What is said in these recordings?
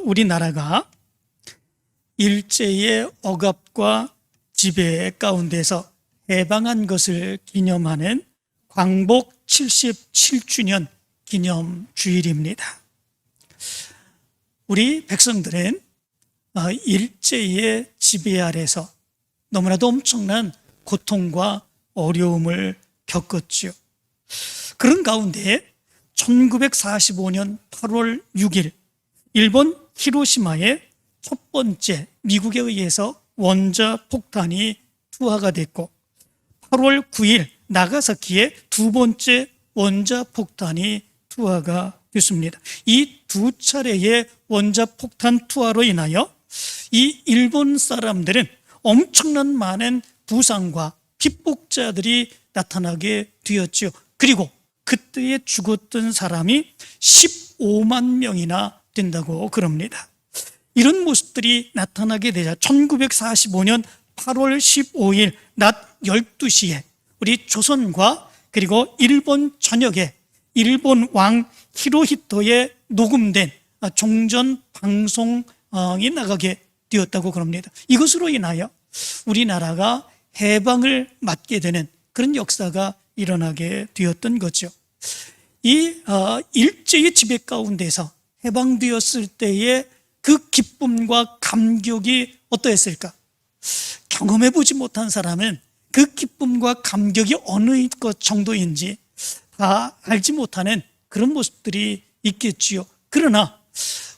우리나라가 일제의 억압과 지배 가운데서 해방한 것을 기념하는 광복 77주년 기념 주일입니다. 우리 백성들은 일제의 지배 아래서 너무나도 엄청난 고통과 어려움을 겪었죠. 그런 가운데 1945년 8월 6일 일본 히로시마에 첫 번째 미국에 의해서 원자폭탄이 투하가 됐고 8월 9일 나가사키에 두 번째 원자폭탄이 투하가 됐습니다. 이 두 차례의 원자폭탄 투하로 인하여 이 일본 사람들은 엄청난 많은 부상과 피폭자들이 나타나게 되었죠. 그리고 그때에 죽었던 사람이 15만 명이나 된다고 그럽니다. 이런 모습들이 나타나게 되자 1945년 8월 15일 낮 12시에 우리 조선과 그리고 일본 전역에 일본 왕 히로히토의 녹음된 종전 방송이 나가게 되었다고 그럽니다. 이것으로 인하여 우리나라가 해방을 맞게 되는 그런 역사가 일어나게 되었던 거죠. 이 일제의 지배 가운데서 해방되었을 때의 그 기쁨과 감격이 어떠했을까? 경험해보지 못한 사람은 그 기쁨과 감격이 어느 것 정도인지 다 알지 못하는 그런 모습들이 있겠지요. 그러나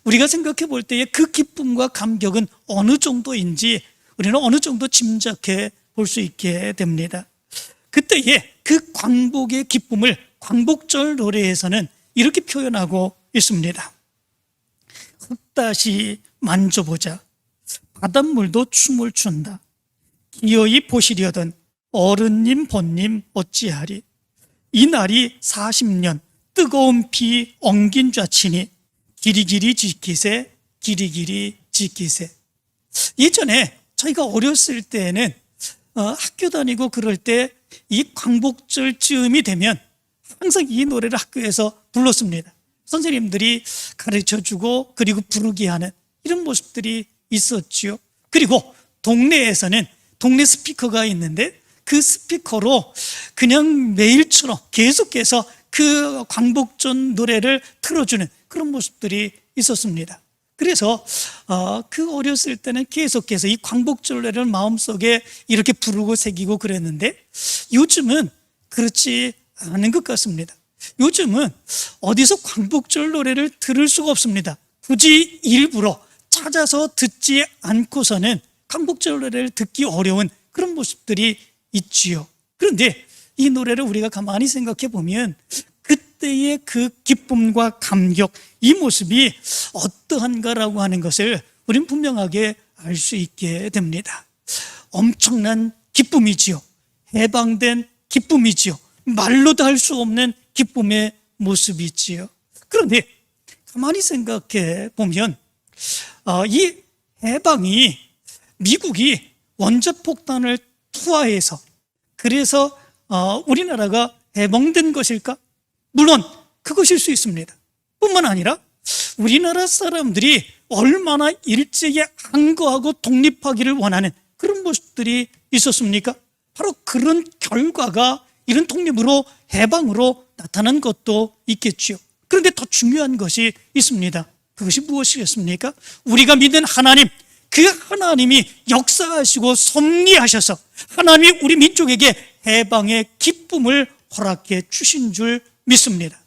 우리가 생각해 볼 때의 그 기쁨과 감격은 어느 정도인지 우리는 어느 정도 짐작해 볼 수 있게 됩니다. 그때의 그 광복의 기쁨을 광복절 노래에서는 이렇게 표현하고 있습니다. 흙다시 만져보자 바닷물도 춤을 춘다 기어이 보시려던 어른님 본님 어찌하리 이날이 40년 뜨거운 피 엉긴 좌치니 기리기리 지키세 기리기리 지키세. 예전에 저희가 어렸을 때는 학교 다니고 그럴 때 이 광복절 즈음이 되면 항상 이 노래를 학교에서 불렀습니다. 선생님들이 가르쳐주고 그리고 부르게 하는 이런 모습들이 있었죠. 그리고 동네에서는 동네 스피커가 있는데 그 스피커로 그냥 매일처럼 계속해서 그 광복절 노래를 틀어주는 그런 모습들이 있었습니다. 그래서 그 어렸을 때는 계속해서 이 광복절 노래를 마음속에 이렇게 부르고 새기고 그랬는데 요즘은 그렇지 않은 것 같습니다. 요즘은 어디서 광복절 노래를 들을 수가 없습니다. 굳이 일부러 찾아서 듣지 않고서는 광복절 노래를 듣기 어려운 그런 모습들이 있지요. 그런데 이 노래를 우리가 가만히 생각해 보면 그때의 그 기쁨과 감격, 이 모습이 어떠한가라고 하는 것을 우리는 분명하게 알 수 있게 됩니다. 엄청난 기쁨이지요. 해방된 기쁨이지요. 말로도 할 수 없는 기쁨의 모습이지요. 그런데 가만히 생각해 보면 이 해방이 미국이 원자폭탄을 투하해서 그래서 우리나라가 해방된 것일까? 물론 그것일 수 있습니다. 뿐만 아니라 우리나라 사람들이 얼마나 일제에 항거하고 독립하기를 원하는 그런 모습들이 있었습니까? 바로 그런 결과가 이런 독립으로 해방으로 나타난 것도 있겠지요. 그런데 더 중요한 것이 있습니다. 그것이 무엇이겠습니까? 우리가 믿는 하나님, 그 하나님이 역사하시고 섭리하셔서 하나님이 우리 민족에게 해방의 기쁨을 허락해 주신 줄 믿습니다.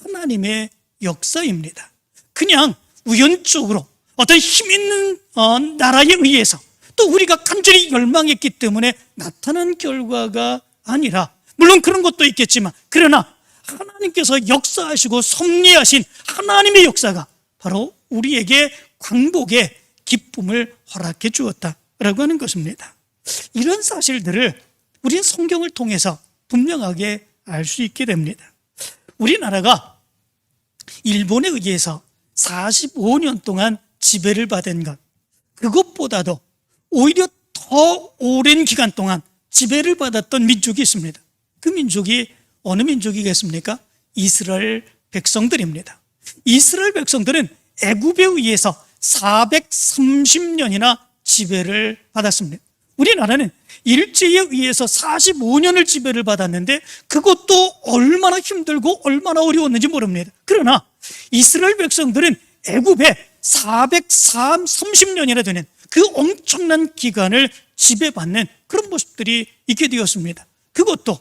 하나님의 역사입니다. 그냥 우연적으로 어떤 힘 있는 나라에 의해서 또 우리가 간절히 열망했기 때문에 나타난 결과가 아니라 물론 그런 것도 있겠지만 그러나 하나님께서 역사하시고 섭리하신 하나님의 역사가 바로 우리에게 광복의 기쁨을 허락해 주었다라고 하는 것입니다. 이런 사실들을 우리는 성경을 통해서 분명하게 알 수 있게 됩니다. 우리나라가 일본에 의해서 45년 동안 지배를 받은 것, 그것보다도 오히려 더 오랜 기간 동안 지배를 받았던 민족이 있습니다. 그 민족이 어느 민족이겠습니까? 이스라엘 백성들입니다. 이스라엘 백성들은 애굽에 의해서 430년이나 지배를 받았습니다. 우리나라는 일제에 의해서 45년을 지배를 받았는데 그것도 얼마나 힘들고 얼마나 어려웠는지 모릅니다. 그러나 이스라엘 백성들은 애굽에 430년이나 되는 그 엄청난 기간을 지배받는 그런 모습들이 있게 되었습니다. 그것도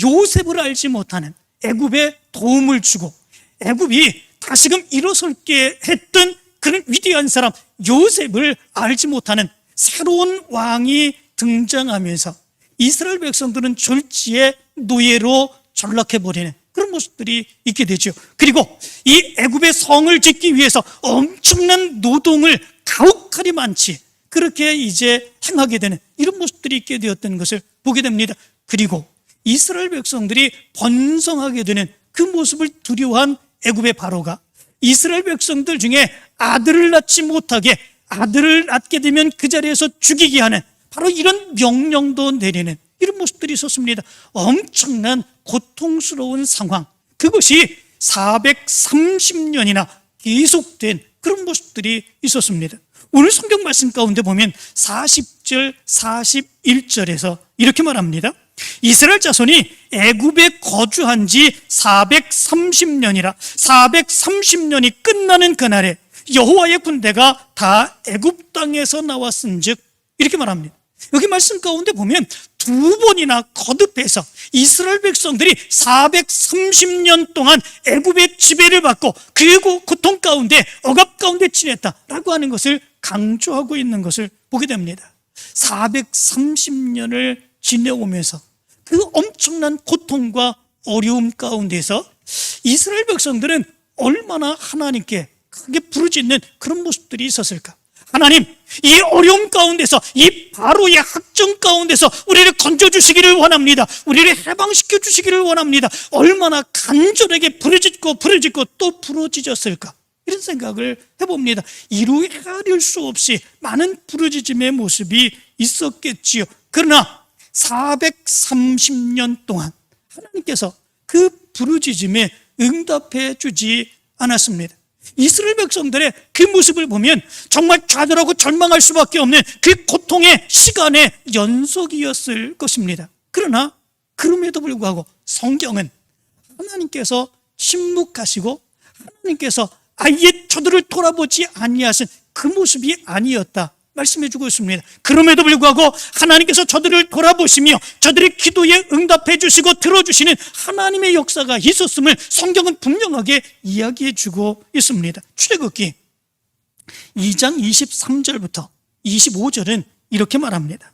요셉을 알지 못하는 애굽에 도움을 주고 애굽이 다시금 일어설게 했던 그런 위대한 사람 요셉을 알지 못하는 새로운 왕이 등장하면서 이스라엘 백성들은 졸지에 노예로 전락해버리는 그런 모습들이 있게 되죠. 그리고 이 애굽의 성을 짓기 위해서 엄청난 노동을 가혹하리 많지 그렇게 이제 행하게 되는 이런 모습들이 있게 되었던 것을 보게 됩니다. 그리고 이스라엘 백성들이 번성하게 되는 그 모습을 두려워한 애굽의 바로가 이스라엘 백성들 중에 아들을 낳지 못하게 아들을 낳게 되면 그 자리에서 죽이게 하는 바로 이런 명령도 내리는 이런 모습들이 있었습니다. 엄청난 고통스러운 상황, 그것이 430년이나 계속된 그런 모습들이 있었습니다. 오늘 성경 말씀 가운데 보면 40절 41절에서 이렇게 말합니다. 이스라엘 자손이 애굽에 거주한 지 430년이라 430년이 끝나는 그날에 여호와의 군대가 다 애굽 땅에서 나왔은즉 이렇게 말합니다. 여기 말씀 가운데 보면 두 번이나 거듭해서 이스라엘 백성들이 430년 동안 애굽의 지배를 받고 그 고통 가운데 억압 가운데 지냈다라고 하는 것을 강조하고 있는 것을 보게 됩니다. 430년을 지내오면서 그 엄청난 고통과 어려움 가운데서 이스라엘 백성들은 얼마나 하나님께 크게 부르짖는 그런 모습들이 있었을까? 하나님, 이 어려움 가운데서 이 바로의 학정 가운데서 우리를 건져주시기를 원합니다. 우리를 해방시켜 주시기를 원합니다. 얼마나 간절하게 부르짖고 또 부르짖었을까? 이런 생각을 해봅니다. 이루 헤아릴 수 없이 많은 부르짖음의 모습이 있었겠지요. 그러나 430년 동안 하나님께서 그 부르짖음에 응답해 주지 않았습니다. 이스라엘 백성들의 그 모습을 보면 정말 좌절하고 절망할 수밖에 없는 그 고통의 시간의 연속이었을 것입니다. 그러나 그럼에도 불구하고 성경은 하나님께서 침묵하시고 하나님께서 아예 저들을 돌아보지 아니하신 그 모습이 아니었다 말씀해 주고 있습니다. 그럼에도 불구하고 하나님께서 저들을 돌아보시며 저들의 기도에 응답해 주시고 들어주시는 하나님의 역사가 있었음을 성경은 분명하게 이야기해 주고 있습니다. 출애굽기 2장 23절부터 25절은 이렇게 말합니다.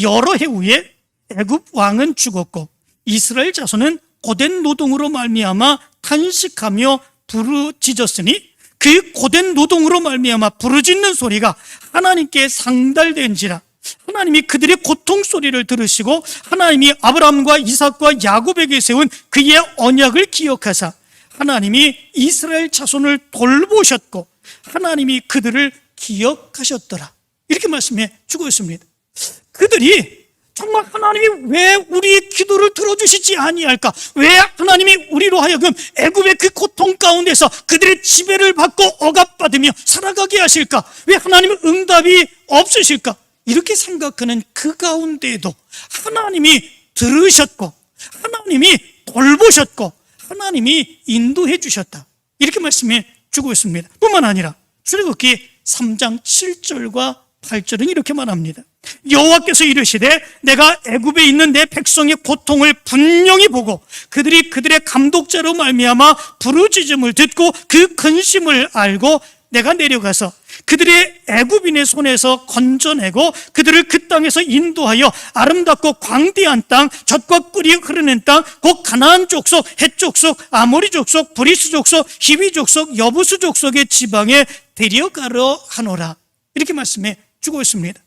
여러 해 후에 애굽 왕은 죽었고 이스라엘 자손은 고된 노동으로 말미암아 탄식하며 부르짖었으니 그 고된 노동으로 말미암아 부르짖는 소리가 하나님께 상달된지라. 하나님이 그들의 고통 소리를 들으시고 하나님이 아브라함과 이삭과 야곱에게 세운 그의 언약을 기억하사 하나님이 이스라엘 자손을 돌보셨고 하나님이 그들을 기억하셨더라. 이렇게 말씀해 주고 있습니다. 그들이 정말 하나님이 왜 우리의 기도를 들어주시지 아니할까? 왜 하나님이 우리로 하여금 애굽의 그 고통 가운데서 그들의 지배를 받고 억압받으며 살아가게 하실까? 왜 하나님의 응답이 없으실까? 이렇게 생각하는 그 가운데에도 하나님이 들으셨고 하나님이 돌보셨고 하나님이 인도해 주셨다. 이렇게 말씀해 주고 있습니다. 뿐만 아니라 출애굽기 3장 7절과 8절은 이렇게 말합니다. 여호와께서 이르시되 내가 애굽에 있는 내 백성의 고통을 분명히 보고 그들이 그들의 감독자로 말미암아 부르짖음을 듣고 그 근심을 알고 내가 내려가서 그들의 애굽인의 손에서 건져내고 그들을 그 땅에서 인도하여 아름답고 광대한 땅, 젖과 꿀이 흐르는 땅, 곧 가나안 족속, 헷 족속, 아모리 족속, 브리스 족속, 히위 족속, 여부스 족속의 지방에 데려가려 하노라. 이렇게 말씀해 주고 있습니다.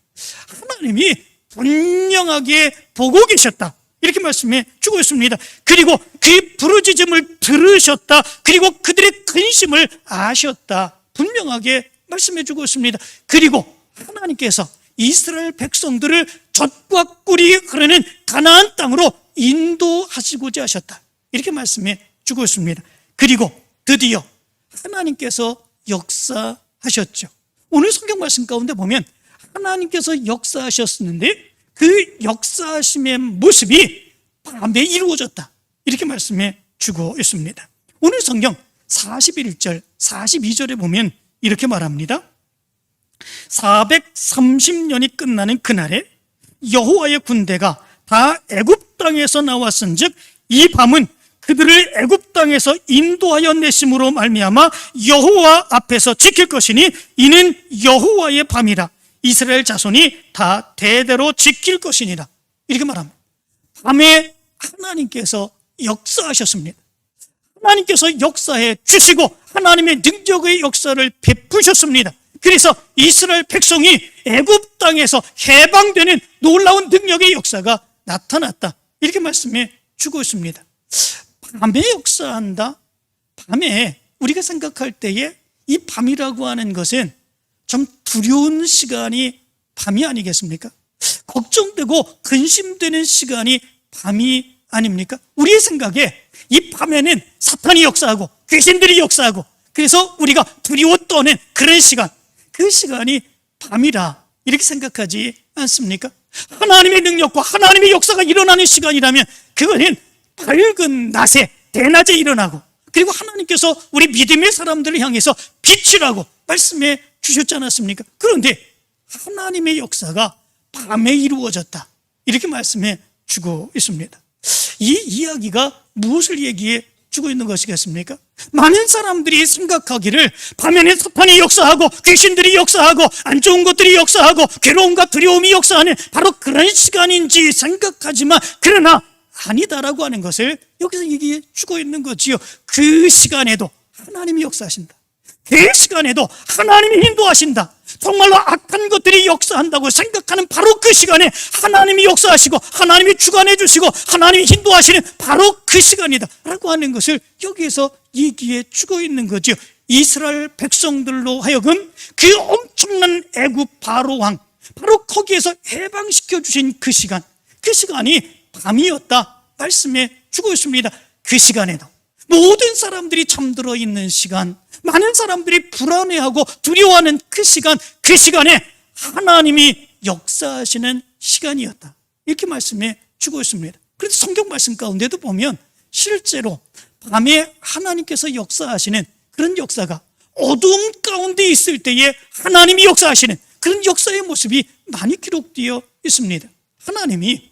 하나님이 분명하게 보고 계셨다. 이렇게 말씀해 주고 있습니다. 그리고 그 부르짖음을 들으셨다. 그리고 그들의 근심을 아셨다. 분명하게 말씀해 주고 있습니다. 그리고 하나님께서 이스라엘 백성들을 젖과 꿀이 흐르는 가나안 땅으로 인도하시고자 하셨다. 이렇게 말씀해 주고 있습니다. 그리고 드디어 하나님께서 역사하셨죠. 오늘 성경 말씀 가운데 보면 하나님께서 역사하셨는데 그 역사하심의 모습이 밤에 이루어졌다, 이렇게 말씀해 주고 있습니다. 오늘 성경 41절 42절에 보면 이렇게 말합니다. 430년이 끝나는 그날에 여호와의 군대가 다 애굽 땅에서 나왔은즉 이 밤은 그들을 애굽 땅에서 인도하여 내심으로 말미암아 여호와 앞에서 지킬 것이니 이는 여호와의 밤이라. 이스라엘 자손이 다 대대로 지킬 것이니라. 이렇게 말합니다. 밤에 하나님께서 역사하셨습니다. 하나님께서 역사해 주시고 하나님의 능력의 역사를 베푸셨습니다. 그래서 이스라엘 백성이 애굽 땅에서 해방되는 놀라운 능력의 역사가 나타났다, 이렇게 말씀해 주고 있습니다. 밤에 역사한다. 밤에 우리가 생각할 때에 이 밤이라고 하는 것은 좀 두려운 시간이 밤이 아니겠습니까? 걱정되고 근심되는 시간이 밤이 아닙니까? 우리의 생각에 이 밤에는 사탄이 역사하고 귀신들이 역사하고 그래서 우리가 두려워 떠는 그런 시간, 그 시간이 밤이라 이렇게 생각하지 않습니까? 하나님의 능력과 하나님의 역사가 일어나는 시간이라면 그거는 밝은 낮에 대낮에 일어나고 그리고 하나님께서 우리 믿음의 사람들을 향해서 빛이라고 말씀해 주셨지 않았습니까? 그런데 하나님의 역사가 밤에 이루어졌다, 이렇게 말씀해 주고 있습니다. 이 이야기가 무엇을 얘기해 주고 있는 것이겠습니까? 많은 사람들이 생각하기를 밤에는 사탄이 역사하고 귀신들이 역사하고 안 좋은 것들이 역사하고 괴로움과 두려움이 역사하는 바로 그런 시간인지 생각하지만 그러나 아니다라고 하는 것을 여기서 얘기해 주고 있는 거지요. 그 시간에도 하나님이 역사하신다. 그 시간에도 하나님이 인도하신다. 정말로 악한 것들이 역사한다고 생각하는 바로 그 시간에 하나님이 역사하시고 하나님이 주관해 주시고 하나님이 인도하시는 바로 그 시간이다 라고 하는 것을 여기에서 얘기해 주고 있는 거죠. 이스라엘 백성들로 하여금 그 엄청난 애굽 바로 왕, 바로 거기에서 해방시켜 주신 그 시간, 그 시간이 밤이었다 말씀해 주고 있습니다. 그 시간에도 모든 사람들이 잠들어 있는 시간, 많은 사람들이 불안해하고 두려워하는 그 시간, 그 시간에 하나님이 역사하시는 시간이었다, 이렇게 말씀해 주고 있습니다. 그래서 성경 말씀 가운데도 보면 실제로 밤에 하나님께서 역사하시는 그런 역사가 어두움 가운데 있을 때에 하나님이 역사하시는 그런 역사의 모습이 많이 기록되어 있습니다. 하나님이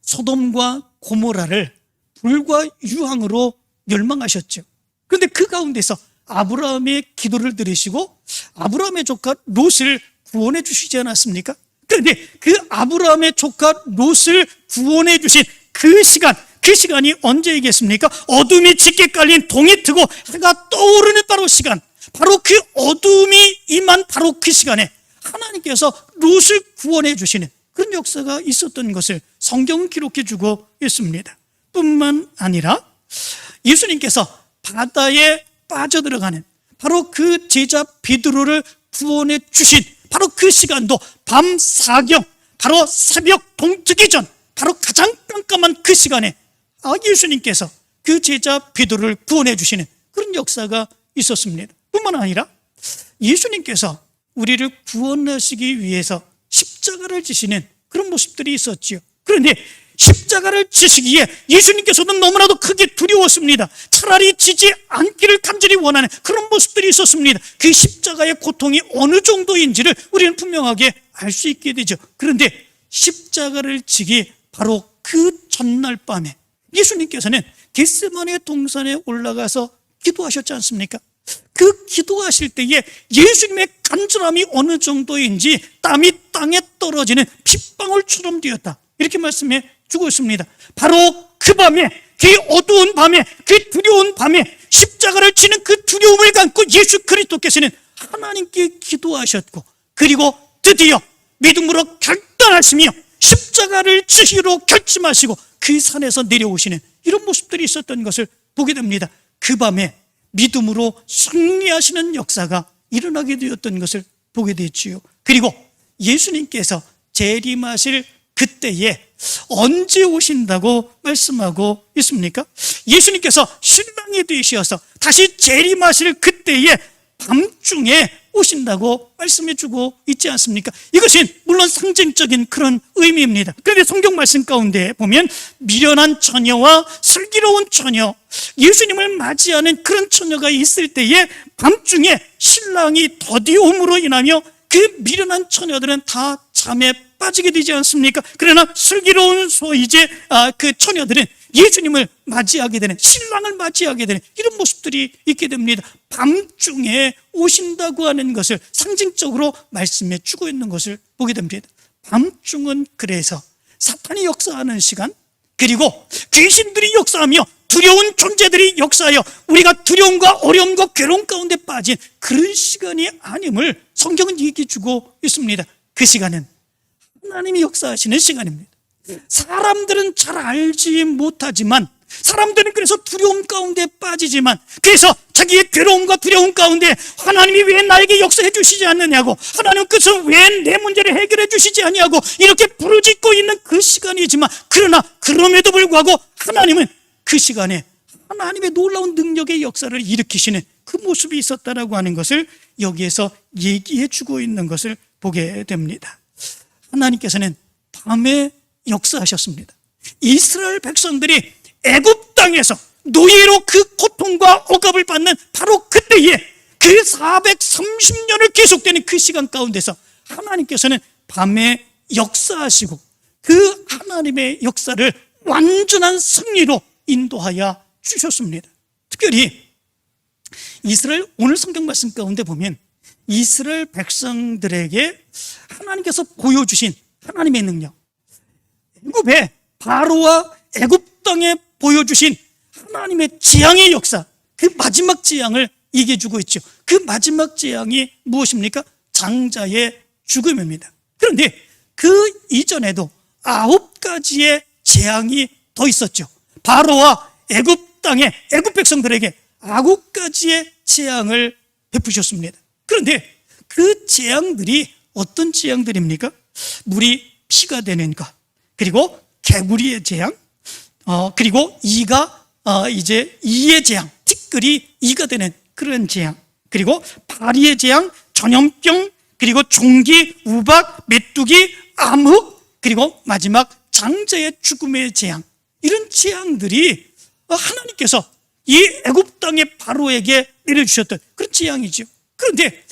소돔과 고모라를 불과 유황으로 멸망하셨죠. 그런데 그 가운데서 아브라함의 기도를 들으시고 아브라함의 조카 롯을 구원해 주시지 않았습니까? 그런데 그 아브라함의 조카 롯을 구원해 주신 그 시간, 그 시간이 언제이겠습니까? 어둠이 짙게 깔린 동이 트고 해가 떠오르는 바로 시간, 바로 그 어둠이 임한 바로 그 시간에 하나님께서 롯을 구원해 주시는 그런 역사가 있었던 것을 성경은 기록해 주고 있습니다. 뿐만 아니라 예수님께서 바다에 빠져들어가는 바로 그 제자 베드로를 구원해 주신 바로 그 시간도 밤 사경, 바로 새벽 동트기 전, 바로 가장 깜깜한 그 시간에 예수님께서 그 제자 베드로를 구원해 주시는 그런 역사가 있었습니다. 뿐만 아니라 예수님께서 우리를 구원하시기 위해서 십자가를 지시는 그런 모습들이 있었지요. 그런데 십자가를 지시기에 예수님께서도 너무나도 크게 두려웠습니다. 차라리 지지 않기를 간절히 원하는 그런 모습들이 있었습니다. 그 십자가의 고통이 어느 정도인지를 우리는 분명하게 알 수 있게 되죠. 그런데 십자가를 지기 바로 그 전날 밤에 예수님께서는 겟세마네 동산에 올라가서 기도하셨지 않습니까? 그 기도하실 때에 예수님의 간절함이 어느 정도인지 땀이 땅에 떨어지는 핏방울처럼 되었다, 이렇게 말씀해 주고 있습니다. 바로 그 밤에, 그 어두운 밤에, 그 두려운 밤에 십자가를 지는 그 두려움을 감고 예수 그리스도께서는 하나님께 기도하셨고 그리고 드디어 믿음으로 결단하시며 십자가를 지시로 결심하시고 그 산에서 내려오시는 이런 모습들이 있었던 것을 보게 됩니다. 그 밤에 믿음으로 승리하시는 역사가 일어나게 되었던 것을 보게 되지요. 그리고 예수님께서 재림하실 그때에 언제 오신다고 말씀하고 있습니까? 예수님께서 신랑이 되셔서 다시 재림하실 그때에 밤중에 오신다고 말씀해 주고 있지 않습니까? 이것은 물론 상징적인 그런 의미입니다. 그런데 성경 말씀 가운데 보면 미련한 처녀와 슬기로운 처녀, 예수님을 맞이하는 그런 처녀가 있을 때에 밤중에 신랑이 더디움으로 인하여 그 미련한 처녀들은 다 잠에 빠지게 되지 않습니까? 그러나 슬기로운 그 처녀들은 예수님을 맞이하게 되는, 신랑을 맞이하게 되는 이런 모습들이 있게 됩니다. 밤중에 오신다고 하는 것을 상징적으로 말씀해 주고 있는 것을 보게 됩니다. 밤중은 그래서 사탄이 역사하는 시간, 그리고 귀신들이 역사하며 두려운 존재들이 역사하여 우리가 두려움과 어려움과 괴로움 가운데 빠진 그런 시간이 아님을 성경은 얘기해 주고 있습니다. 그 시간은 하나님이 역사하시는 시간입니다. 사람들은 잘 알지 못하지만, 사람들은 그래서 두려움 가운데 빠지지만, 그래서 자기의 괴로움과 두려움 가운데 하나님이 왜 나에게 역사해 주시지 않느냐고, 하나님 그래서 왜 내 문제를 해결해 주시지 않냐고 이렇게 부르짖고 있는 그 시간이지만, 그러나 그럼에도 불구하고 하나님은 그 시간에 하나님의 놀라운 능력의 역사를 일으키시는 그 모습이 있었다라고 하는 것을 여기에서 얘기해 주고 있는 것을 보게 됩니다. 하나님께서는 밤에 역사하셨습니다. 이스라엘 백성들이 애굽 땅에서 노예로 그 고통과 억압을 받는 바로 그때에 그 430년을 계속되는 그 시간 가운데서 하나님께서는 밤에 역사하시고 그 하나님의 역사를 완전한 승리로 인도하여 주셨습니다. 특별히 이스라엘, 오늘 성경 말씀 가운데 보면 이스라엘 백성들에게 하나님께서 보여주신 하나님의 능력, 애굽의 바로와 애굽 땅에 보여주신 하나님의 재앙의 역사, 그 마지막 재앙을 얘기해 주고 있죠. 그 마지막 재앙이 무엇입니까? 장자의 죽음입니다. 그런데 그 이전에도 9가지의 재앙이 더 있었죠. 바로와 애굽 땅에 애굽 백성들에게 9가지의 재앙을 베푸셨습니다. 그런데 그 재앙들이 어떤 재앙들입니까? 물이 피가 되는 것, 그리고 개구리의 재앙, 그리고 이가 이의 재앙, 티끌이 이가 되는 그런 재앙, 그리고 파리의 재앙, 전염병, 그리고 종기, 우박, 메뚜기, 암흑, 그리고 마지막 장자의 죽음의 재앙, 이런 재앙들이 하나님께서 이 애굽 땅의 바로에게 내려주셨던 그런 재앙이죠. 그런데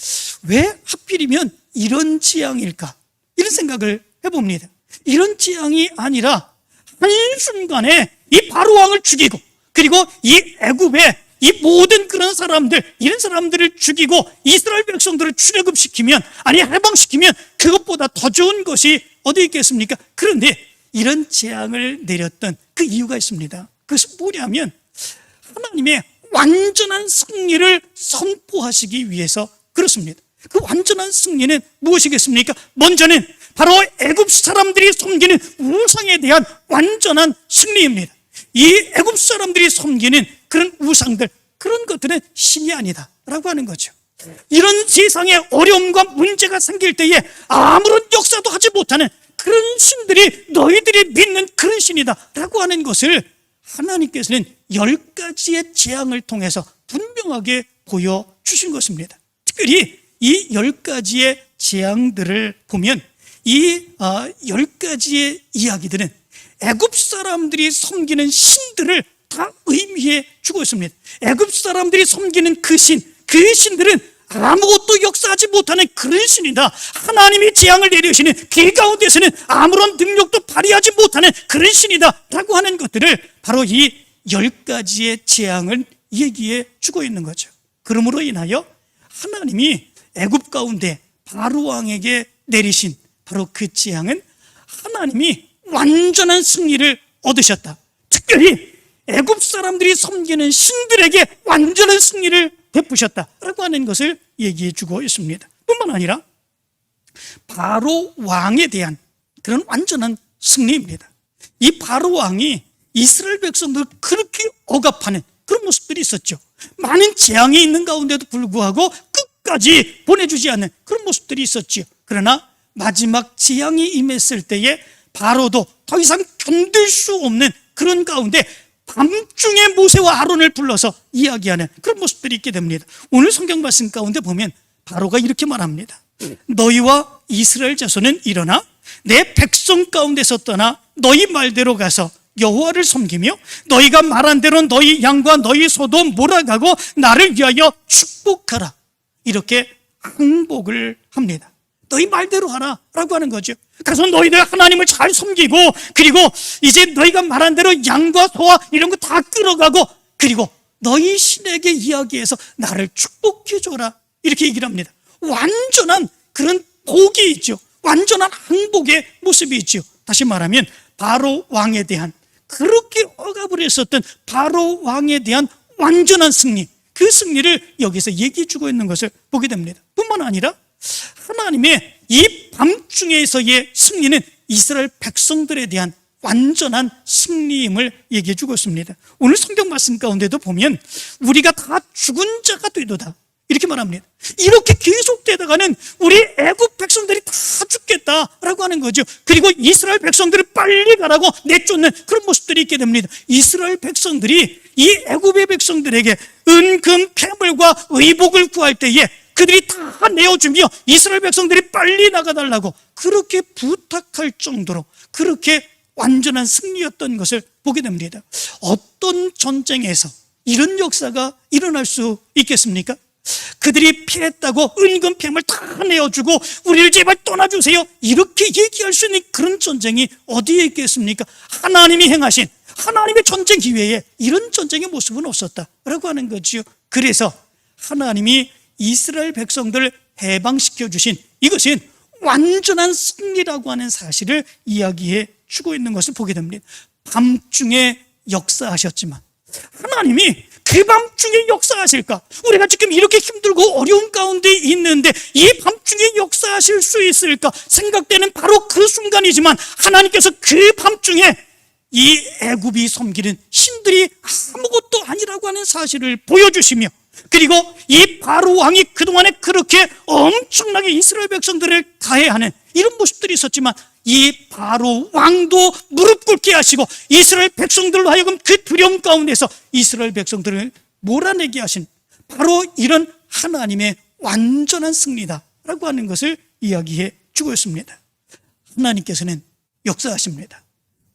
왜 하필이면 이런 재앙일까? 이런 생각을 해봅니다. 이런 재앙이 아니라 한순간에 이 바로 왕을 죽이고, 그리고 이 애굽의 이 모든 그런 사람들, 이런 사람들을 죽이고 이스라엘 백성들을 출애굽시키면, 아니 해방시키면 그것보다 더 좋은 것이 어디 있겠습니까? 그런데 이런 재앙을 내렸던 그 이유가 있습니다. 그것은 뭐냐면 하나님의 완전한 승리를 선포하시기 위해서 그렇습니다. 그 완전한 승리는 무엇이겠습니까? 먼저는 바로 애굽 사람들이 섬기는 우상에 대한 완전한 승리입니다. 이 애굽 사람들이 섬기는 그런 우상들, 그런 것들은 신이 아니다 라고 하는 거죠. 이런 세상에 어려움과 문제가 생길 때에 아무런 역사도 하지 못하는 그런 신들이 너희들이 믿는 그런 신이다 라고 하는 것을 하나님께서는 10가지의 재앙을 통해서 분명하게 보여주신 것입니다. 특별히 이 10가지의 재앙들을 보면 이 10가지의 이야기들은 애굽 사람들이 섬기는 신들을 다 의미해 주고 있습니다. 애굽 사람들이 섬기는 그 신들은 아무것도 역사하지 못하는 그런 신이다. 하나님이 재앙을 내리시는 그 가운데서는 아무런 능력도 발휘하지 못하는 그런 신이다 라고 하는 것들을 바로 이 10가지의 재앙을 얘기해 주고 있는 거죠. 그러므로 인하여 하나님이 애굽 가운데 바로 왕에게 내리신 바로 그 재앙은 하나님이 완전한 승리를 얻으셨다. 특별히 애굽 사람들이 섬기는 신들에게 완전한 승리를 베푸셨다라고 하는 것을 얘기해 주고 있습니다. 뿐만 아니라 바로 왕에 대한 그런 완전한 승리입니다. 이 바로 왕이 이스라엘 백성들을 그렇게 억압하는 그런 모습들이 있었죠. 많은 재앙이 있는 가운데도 불구하고 끝까지 보내주지 않는 그런 모습들이 있었죠. 그러나 마지막 재앙이 임했을 때에 바로도 더 이상 견딜 수 없는 그런 가운데 밤중에 모세와 아론을 불러서 이야기하는 그런 모습들이 있게 됩니다. 오늘 성경 말씀 가운데 보면 바로가 이렇게 말합니다. 너희와 이스라엘 자손은 일어나 내 백성 가운데서 떠나 너희 말대로 가서 여호와를 섬기며 너희가 말한 대로 너희 양과 너희 소도 몰아가고 나를 위하여 축복하라. 이렇게 항복을 합니다. 너희 말대로 하라 라고 하는 거죠. 그래서 너희들 하나님을 잘 섬기고, 그리고 이제 너희가 말한 대로 양과 소와 이런 거 다 끌어가고, 그리고 너희 신에게 이야기해서 나를 축복해줘라, 이렇게 얘기를 합니다. 완전한 그런 복이 있죠. 완전한 항복의 모습이 있죠. 다시 말하면 바로 왕에 대한, 그렇게 억압을 했었던 바로 왕에 대한 완전한 승리, 그 승리를 여기서 얘기해 주고 있는 것을 보게 됩니다. 뿐만 아니라 하나님의 이 밤중에서의 승리는 이스라엘 백성들에 대한 완전한 승리임을 얘기해 주고 있습니다. 오늘 성경 말씀 가운데도 보면 우리가 다 죽은 자가 되도다, 이렇게 말합니다. 이렇게 계속되다가는 우리 애굽 백성들이 다 죽겠다라고 하는 거죠. 그리고 이스라엘 백성들을 빨리 가라고 내쫓는 그런 모습들이 있게 됩니다. 이스라엘 백성들이 이 애굽의 백성들에게 은금 패물과 의복을 구할 때에 그들이 다 내어주며 이스라엘 백성들이 빨리 나가달라고 그렇게 부탁할 정도로 그렇게 완전한 승리였던 것을 보게 됩니다. 어떤 전쟁에서 이런 역사가 일어날 수 있겠습니까? 그들이 피했다고 은근패물 다 내어주고 우리를 제발 떠나주세요, 이렇게 얘기할 수 있는 그런 전쟁이 어디에 있겠습니까? 하나님이 행하신 하나님의 전쟁 기회에 이런 전쟁의 모습은 없었다라고 하는 거지요. 그래서 하나님이 이스라엘 백성들을 해방시켜 주신 이것은 완전한 승리라고 하는 사실을 이야기해 주고 있는 것을 보게 됩니다. 밤중에 역사하셨지만 하나님이 그 밤중에 역사하실까? 우리가 지금 이렇게 힘들고 어려운 가운데 있는데 이 밤중에 역사하실 수 있을까 생각되는 바로 그 순간이지만, 하나님께서 그 밤중에 이 애굽이 섬기는 신들이 아무것도 아니라고 하는 사실을 보여주시며, 그리고 이 바로 왕이 그동안에 그렇게 엄청나게 이스라엘 백성들을 가해하는 이런 모습들이 있었지만, 이 바로 왕도 무릎 꿇게 하시고 이스라엘 백성들로 하여금 그 두려움 가운데서 이스라엘 백성들을 몰아내게 하신 바로 이런 하나님의 완전한 승리다라고 하는 것을 이야기해 주고 있습니다. 하나님께서는 역사하십니다.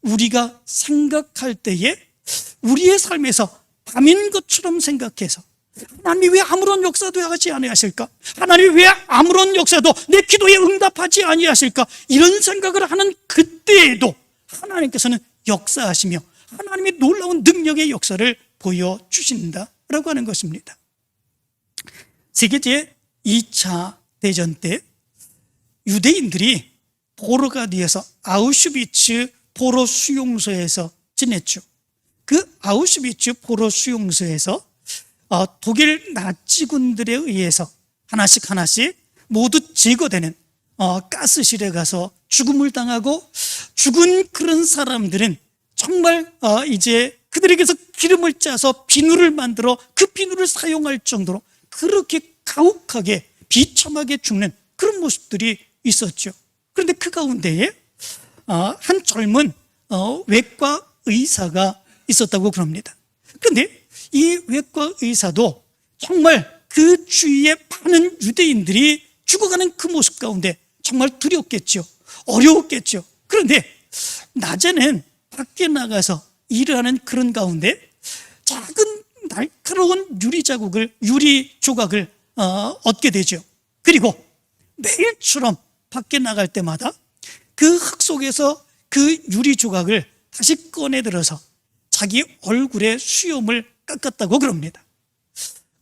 우리가 생각할 때에 우리의 삶에서 밤인 것처럼 생각해서 하나님이 왜 아무런 역사도 하지 아니하실까? 하나님이 왜 아무런 역사도 내 기도에 응답하지 아니하실까? 이런 생각을 하는 그때에도 하나님께서는 역사하시며 하나님의 놀라운 능력의 역사를 보여주신다라고 하는 것입니다. 세계 제2차 대전 때 유대인들이 보르가디에서 아우슈비츠 포로 수용소에서 지냈죠. 그 아우슈비츠 포로 수용소에서 독일 나치군들에 의해서 하나씩 모두 제거되는 가스실에 가서 죽음을 당하고 죽은 그런 사람들은 정말 이제 그들에게서 기름을 짜서 비누를 만들어 그 비누를 사용할 정도로 그렇게 가혹하게 비참하게 죽는 그런 모습들이 있었죠. 그런데 그 가운데에 한 젊은 외과 의사가 있었다고 그럽니다. 그런데 이 외과 의사도 정말 그 주위에 많은 유대인들이 죽어가는 그 모습 가운데 정말 두렵겠죠. 어려웠겠죠. 그런데 낮에는 밖에 나가서 일을 하는 그런 가운데 작은 날카로운 유리 조각을 얻게 되죠. 그리고 매일처럼 밖에 나갈 때마다 그 흙 속에서 그 유리 조각을 다시 꺼내 들어서 자기 얼굴에 수염을 깎았다고 그럽니다.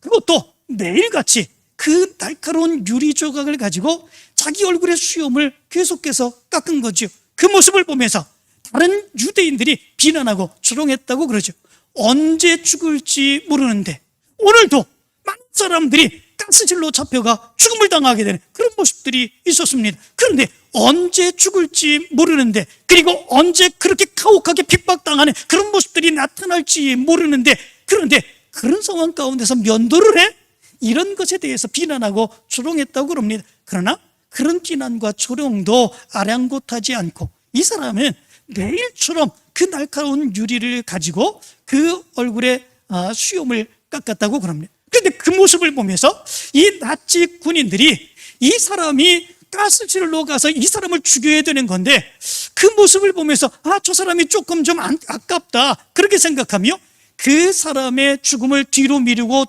그것도 매일같이 그 날카로운 유리 조각을 가지고 자기 얼굴의 수염을 계속해서 깎은 거죠. 그 모습을 보면서 다른 유대인들이 비난하고 조롱했다고 그러죠. 언제 죽을지 모르는데 오늘도 많은 사람들이 가스실로 잡혀가 죽음을 당하게 되는 그런 모습들이 있었습니다. 그런데 언제 죽을지 모르는데, 그리고 언제 그렇게 가혹하게 핍박당하는 그런 모습들이 나타날지 모르는데, 그런데 그런 상황 가운데서 면도를 해? 이런 것에 대해서 비난하고 조롱했다고 그럽니다. 그러나 그런 비난과 조롱도 아랑곳하지 않고 이 사람은 매일처럼 그 날카로운 유리를 가지고 그 얼굴에 수염을 깎았다고 그럽니다. 그런데 그 모습을 보면서 이 나치 군인들이 이 사람이 가스실로 가서 이 사람을 죽여야 되는 건데 그 모습을 보면서 저 사람이 조금 좀 아깝다 그렇게 생각하며 그 사람의 죽음을 뒤로 미루고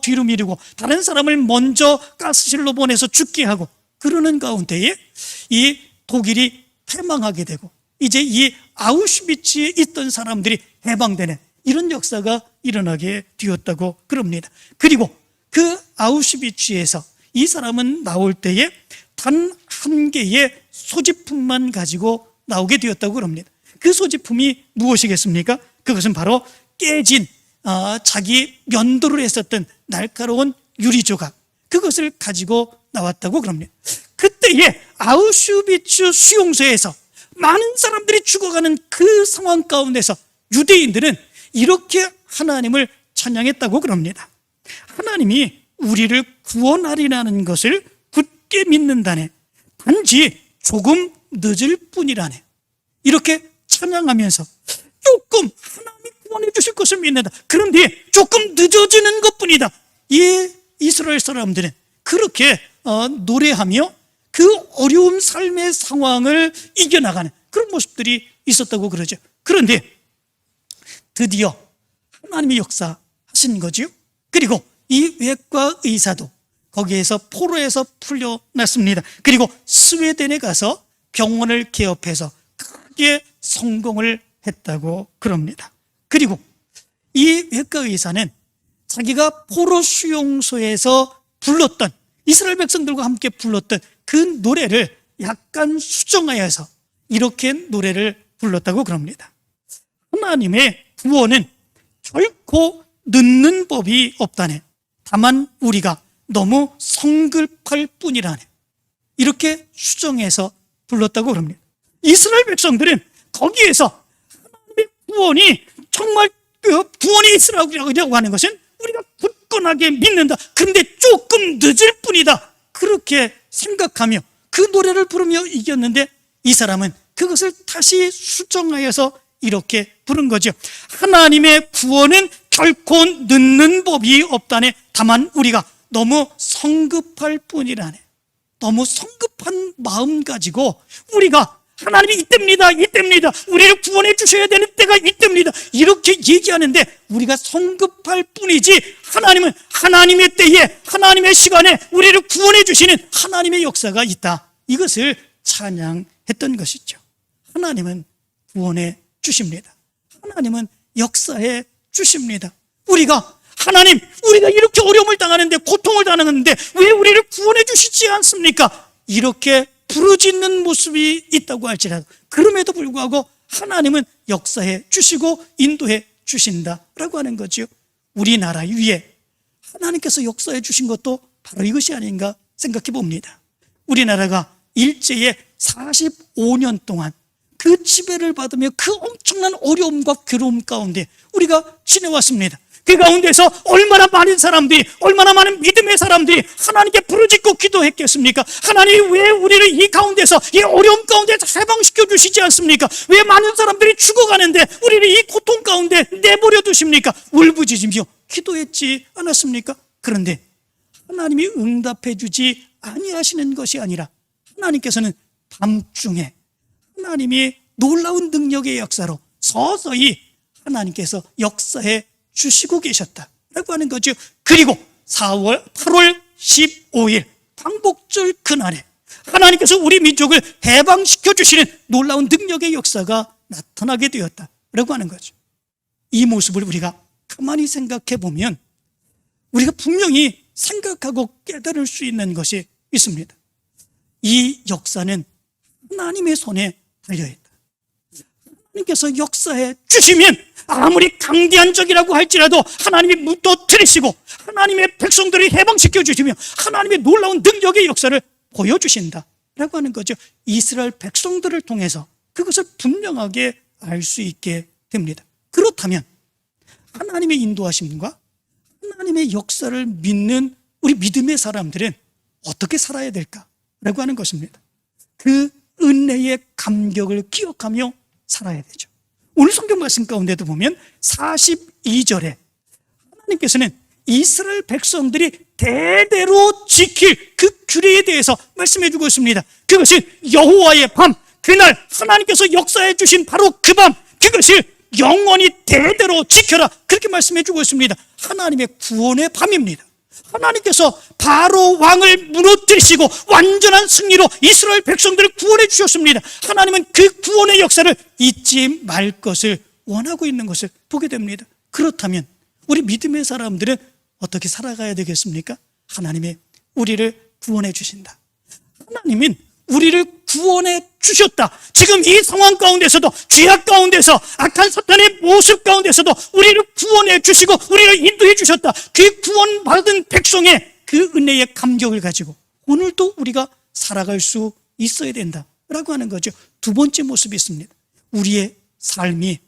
다른 사람을 먼저 가스실로 보내서 죽게 하고 그러는 가운데에 이 독일이 패망하게 되고 이제 이 아우슈비츠에 있던 사람들이 해방되는 이런 역사가 일어나게 되었다고 그럽니다. 그리고 그 아우슈비츠에서 이 사람은 나올 때에 단 한 개의 소지품만 가지고 나오게 되었다고 그럽니다. 그 소지품이 무엇이겠습니까? 그것은 바로 깨진 자기 면도를 했었던 날카로운 유리조각, 그것을 가지고 나왔다고 그럽니다. 그때에 아우슈비츠 수용소에서 많은 사람들이 죽어가는 그 상황 가운데서 유대인들은 이렇게 하나님을 찬양했다고 그럽니다. 하나님이 우리를 구원하리라는 것을 굳게 믿는다네. 단지 조금 늦을 뿐이라네. 이렇게 찬양하면서 조금 하나님이 구원해 주실 것을 믿는다. 그런데 조금 늦어지는 것뿐이다. 이 이스라엘 사람들은 그렇게 노래하며 그 어려운 삶의 상황을 이겨나가는 그런 모습들이 있었다고 그러죠. 그런데 드디어 하나님이 역사하신 거죠. 그리고 이 외과 의사도 거기에서 포로에서 풀려났습니다. 그리고 스웨덴에 가서 병원을 개업해서 크게 성공을 했다고 그럽니다. 그리고 이 외과 의사는 자기가 포로 수용소에서 불렀던 이스라엘 백성들과 함께 불렀던 그 노래를 약간 수정하여서 이렇게 노래를 불렀다고 그럽니다. 하나님의 구원은 결코 늦는 법이 없다네. 다만 우리가 너무 성급할 뿐이라네. 이렇게 수정해서 불렀다고 그럽니다. 이스라엘 백성들은 거기에서 하나님의 구원이 정말 구원이 있으라고 하는 것은 우리가 굳건하게 믿는다. 그런데 조금 늦을 뿐이다. 그렇게 생각하며 그 노래를 부르며 이겼는데 이 사람은 그것을 다시 수정하여서 이렇게 부른 거죠. 하나님의 구원은 결코 늦는 법이 없다네. 다만 우리가 너무 성급할 뿐이라네. 너무 성급한 마음 가지고 우리가 하나님이 이때입니다, 우리를 구원해 주셔야 되는 때가 이때입니다, 이렇게 얘기하는데 우리가 성급할 뿐이지 하나님은 하나님의 때에 하나님의 시간에 우리를 구원해 주시는 하나님의 역사가 있다. 이것을 찬양했던 것이죠. 하나님은 구원해 주십니다. 하나님은 역사해 주십니다. 하나님, 우리가 이렇게 어려움을 당하는데, 고통을 당하는데 왜 우리를 구원해 주시지 않습니까? 이렇게 부르짖는 모습이 있다고 할지라도 그럼에도 불구하고 하나님은 역사해 주시고 인도해 주신다라고 하는 거죠. 우리나라 위에 하나님께서 역사해 주신 것도 바로 이것이 아닌가 생각해 봅니다. 우리나라가 일제의 45년 동안 그 지배를 받으며 그 엄청난 어려움과 괴로움 가운데 우리가 지내왔습니다. 그 가운데서 얼마나 많은 사람들이, 얼마나 많은 믿음의 사람들이 하나님께 부르짖고 기도했겠습니까? 하나님이 왜 우리를 이 가운데서, 이 어려움 가운데서 해방시켜 주시지 않습니까? 왜 많은 사람들이 죽어가는데 우리를 이 고통 가운데 내버려 두십니까? 울부짖으며 기도했지 않았습니까? 그런데 하나님이 응답해 주지 아니하시는 것이 아니라 하나님께서는 밤중에 하나님이 놀라운 능력의 역사로 서서히 하나님께서 역사해 주시고 계셨다라고 하는 거죠. 그리고 8월 15일 광복절 그날에 하나님께서 우리 민족을 해방시켜 주시는 놀라운 능력의 역사가 나타나게 되었다라고 하는 거죠. 이 모습을 우리가 가만히 생각해 보면 우리가 분명히 생각하고 깨달을 수 있는 것이 있습니다. 이 역사는 하나님의 손에 달려있다. 하나님께서 역사해 주시면 아무리 강대한 적이라고 할지라도 하나님이 무너뜨리시고 하나님의 백성들을 해방시켜 주시며 하나님의 놀라운 능력의 역사를 보여주신다라고 하는 거죠. 이스라엘 백성들을 통해서 그것을 분명하게 알 수 있게 됩니다. 그렇다면 하나님의 인도하심과 하나님의 역사를 믿는 우리 믿음의 사람들은 어떻게 살아야 될까라고 하는 것입니다. 그 은혜의 감격을 기억하며 살아야 되죠. 오늘 성경 말씀 가운데도 보면 42절에 하나님께서는 이스라엘 백성들이 대대로 지킬 그 규례에 대해서 말씀해 주고 있습니다. 그것이 여호와의 밤, 그날 하나님께서 역사해 주신 바로 그 밤, 그것을 영원히 대대로 지켜라, 그렇게 말씀해 주고 있습니다. 하나님의 구원의 밤입니다. 하나님께서 바로 왕을 무너뜨리시고 완전한 승리로 이스라엘 백성들을 구원해 주셨습니다. 하나님은 그 구원의 역사를 잊지 말 것을 원하고 있는 것을 보게 됩니다. 그렇다면 우리 믿음의 사람들은 어떻게 살아가야 되겠습니까? 하나님이 우리를 구원해 주신다. 하나님은 우리를 구원해 주셨다. 지금 이 상황 가운데서도, 죄악 가운데서, 악한 사탄의 모습 가운데서도 우리를 구원해 주시고 우리를 인도해 주셨다. 그 구원받은 백성의 그 은혜의 감격을 가지고 오늘도 우리가 살아갈 수 있어야 된다라고 하는 거죠. 두 번째 모습이 있습니다. 우리의 삶이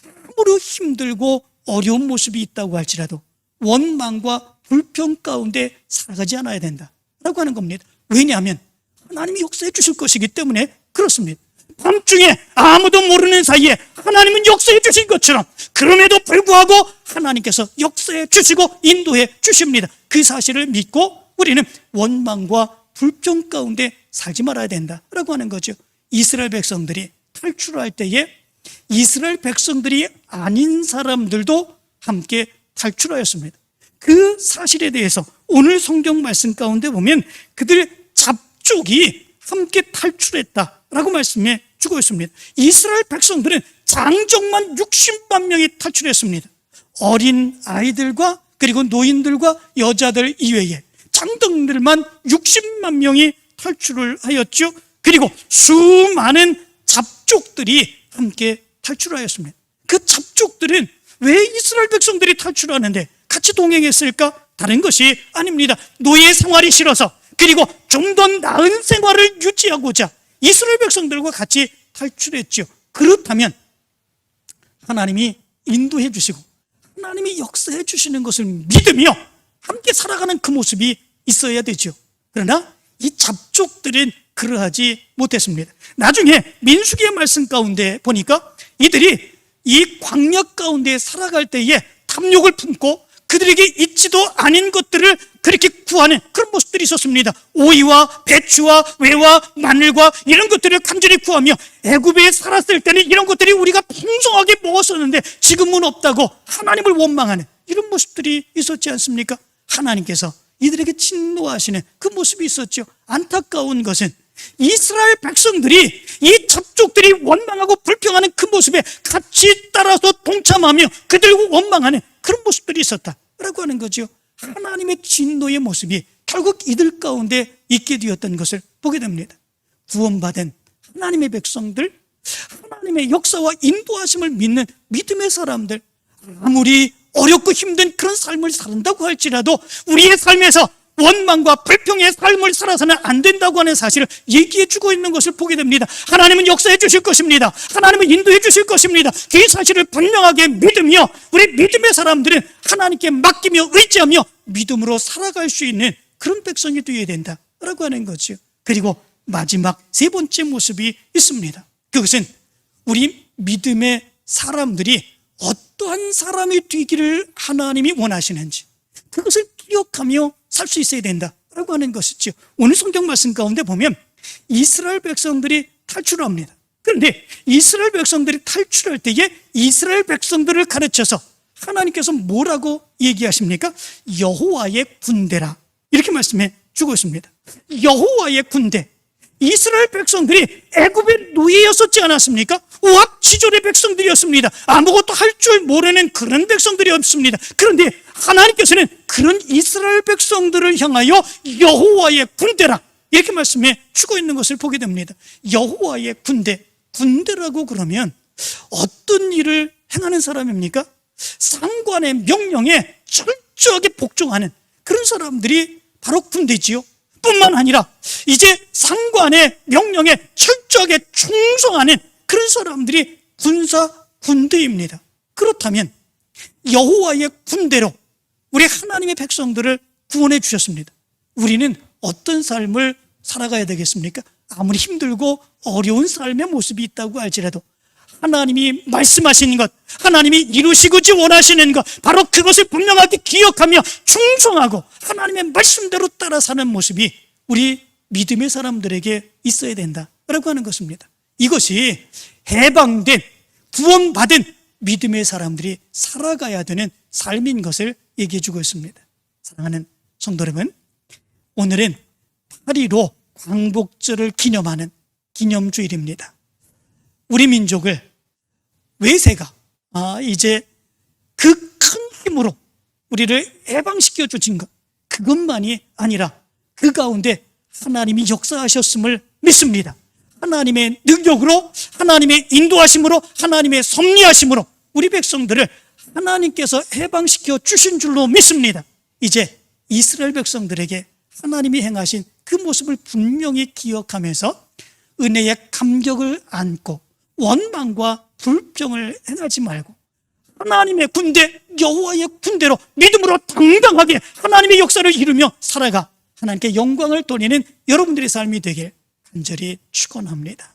아무리 힘들고 어려운 모습이 있다고 할지라도 원망과 불평 가운데 살아가지 않아야 된다라고 하는 겁니다. 왜냐하면 하나님이 역사해 주실 것이기 때문에 그렇습니다. 밤중에 아무도 모르는 사이에 하나님은 역사해 주신 것처럼, 그럼에도 불구하고 하나님께서 역사해 주시고 인도해 주십니다. 그 사실을 믿고 우리는 원망과 불평 가운데 살지 말아야 된다라고 하는 거죠. 이스라엘 백성들이 탈출할 때에 이스라엘 백성들이 아닌 사람들도 함께 탈출하였습니다. 그 사실에 대해서 오늘 성경 말씀 가운데 보면 그들 잡족이 함께 탈출했다라고 말씀해 주고 있습니다. 이스라엘 백성들은 장정만 60만 명이 탈출했습니다. 어린 아이들과 그리고 노인들과 여자들 이외에 장정들만 60만 명이 탈출을 하였죠. 그리고 수많은 잡족들이 함께 탈출하였습니다. 그 잡족들은 왜 이스라엘 백성들이 탈출하는데 같이 동행했을까? 다른 것이 아닙니다. 노예 생활이 싫어서, 그리고 좀 더 나은 생활을 유지하고자 이스라엘 백성들과 같이 탈출했죠. 그렇다면 하나님이 인도해 주시고 하나님이 역사해 주시는 것을 믿으며 함께 살아가는 그 모습이 있어야 되죠. 그러나 이 잡족들은 그러하지 못했습니다. 나중에 민수기의 말씀 가운데 보니까 이들이 이 광야 가운데 살아갈 때에 탐욕을 품고 그들에게 있지도 않은 것들을 그렇게 구하는 그런 모습들이 있었습니다. 오이와 배추와 외와 마늘과 이런 것들을 간절히 구하며, 애굽에 살았을 때는 이런 것들이 우리가 풍성하게 먹었었는데 지금은 없다고 하나님을 원망하는 이런 모습들이 있었지 않습니까? 하나님께서 이들에게 진노하시는 그 모습이 있었죠. 안타까운 것은 이스라엘 백성들이 이 잡족들이 원망하고 불평하는 그 모습에 같이 따라서 동참하며 그들과 원망하는 그런 모습들이 있었다라고 하는 거죠. 하나님의 진노의 모습이 결국 이들 가운데 있게 되었던 것을 보게 됩니다. 구원받은 하나님의 백성들, 하나님의 역사와 인도하심을 믿는 믿음의 사람들, 아무리 어렵고 힘든 그런 삶을 산다고 할지라도 우리의 삶에서 원망과 불평의 삶을 살아서는 안 된다고 하는 사실을 얘기해 주고 있는 것을 보게 됩니다. 하나님은 역사해 주실 것입니다. 하나님은 인도해 주실 것입니다. 그 사실을 분명하게 믿으며 우리 믿음의 사람들은 하나님께 맡기며 의지하며 믿음으로 살아갈 수 있는 그런 백성이 되어야 된다라고 하는 거죠. 그리고 마지막 세 번째 모습이 있습니다. 그것은 우리 믿음의 사람들이 어떠한 사람이 되기를 하나님이 원하시는지 그것을 기억하며 살 수 있어야 된다라고 하는 것이죠. 오늘 성경 말씀 가운데 보면 이스라엘 백성들이 탈출을 합니다. 그런데 이스라엘 백성들이 탈출할 때에 이스라엘 백성들을 가르쳐서 하나님께서 뭐라고 얘기하십니까? 여호와의 군대라, 이렇게 말씀해 주고 있습니다. 여호와의 군대. 이스라엘 백성들이 애굽의 노예였었지 않았습니까? 오합지졸의 백성들이었습니다. 아무것도 할 줄 모르는 그런 백성들이었습니다. 그런데 하나님께서는 그런 이스라엘 백성들을 향하여 여호와의 군대라, 이렇게 말씀해 주고 있는 것을 보게 됩니다. 여호와의 군대. 군대라고 그러면 어떤 일을 행하는 사람입니까? 상관의 명령에 철저하게 복종하는 그런 사람들이 바로 군대지요. 뿐만 아니라 이제 상관의 명령에 철저하게 충성하는 그런 사람들이 군대입니다. 그렇다면 여호와의 군대로 우리 하나님의 백성들을 구원해 주셨습니다. 우리는 어떤 삶을 살아가야 되겠습니까? 아무리 힘들고 어려운 삶의 모습이 있다고 할지라도 하나님이 말씀하시는 것, 하나님이 이루시고지 원하시는 것, 바로 그것을 분명하게 기억하며 충성하고 하나님의 말씀대로 따라 사는 모습이 우리 믿음의 사람들에게 있어야 된다라고 하는 것입니다. 이것이 해방된, 구원받은 믿음의 사람들이 살아가야 되는 삶인 것을 얘기해 주고 있습니다. 사랑하는 성도 여러분, 오늘은 8.15 광복절을 기념하는 기념주일입니다. 우리 민족을 외세가 이제 그 큰 힘으로 우리를 해방시켜 주신 것, 그것만이 아니라 그 가운데 하나님이 역사하셨음을 믿습니다. 하나님의 능력으로, 하나님의 인도하심으로, 하나님의 섭리하심으로 우리 백성들을 하나님께서 해방시켜 주신 줄로 믿습니다. 이제 이스라엘 백성들에게 하나님이 행하신 그 모습을 분명히 기억하면서 은혜의 감격을 안고 원망과 불평을 행하지 말고 하나님의 군대, 여호와의 군대로 믿음으로 당당하게 하나님의 역사를 이루며 살아가 하나님께 영광을 돌리는 여러분들의 삶이 되길 간절히 축원합니다.